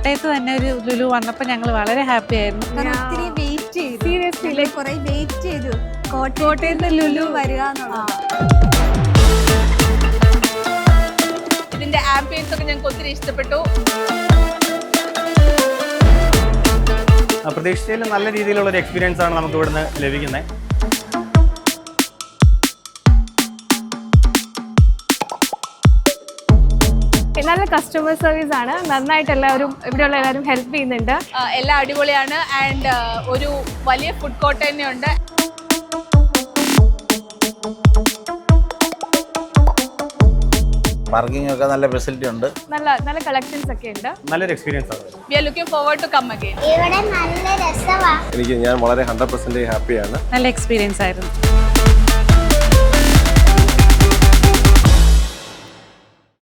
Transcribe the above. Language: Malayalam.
കോട്ടയത്ത് തന്നെ ഒരു ലുലു വന്നപ്പോൾ ഞങ്ങൾ വളരെ ഹാപ്പി ആയിരുന്നു. ഒത്തിരി വെയിറ്റ് ചെയ്തു. സീരിയസ്ലി കുറെ വെയിറ്റ് ചെയ്തു കോട്ടയത്ത് ലുലു വരിക എന്നുള്ളത്. ഇതിന്റെ ആംബിയൻസ് ഒക്കെ ഞങ്ങൾക്ക് ഒത്തിരി ഇഷ്ടപ്പെട്ടു. പ്രതീക്ഷിച്ചതിൽ നല്ല രീതിയിലുള്ള ഒരു എക്സ്പീരിയൻസ് ആണ് നമുക്ക് ഇവിടുന്ന് ലഭിക്കുന്നത്. നല്ല കസ്റ്റമർ സർവീസ് ആണ്. നന്നായിട്ട് എല്ലാവരും ഇവിടെയുള്ള എല്ലാവരും ഹെൽപ്പ് ചെയ്യുന്നുണ്ട്. എല്ലാം അടിപൊളിയാണ്. ആൻഡ് ഒരു വലിയ ഫുഡ് കോർട്ട് തന്നെയുണ്ട്. പാർക്കിംഗ് ഒക്കെ നല്ല ഫെസിലിറ്റി ഉണ്ട്. നല്ല കളക്ഷൻസ് ഒക്കെ ഉണ്ട്. നല്ലൊരു എക്സ്പീരിയൻസ് ആണ്. We are looking forward to come again. ഇവിടെ നല്ല രസമാണ്. ഞാൻ വളരെ 100% ഹാപ്പിയാണ്. നല്ല എക്സ്പീരിയൻസ് ആയിരുന്നു.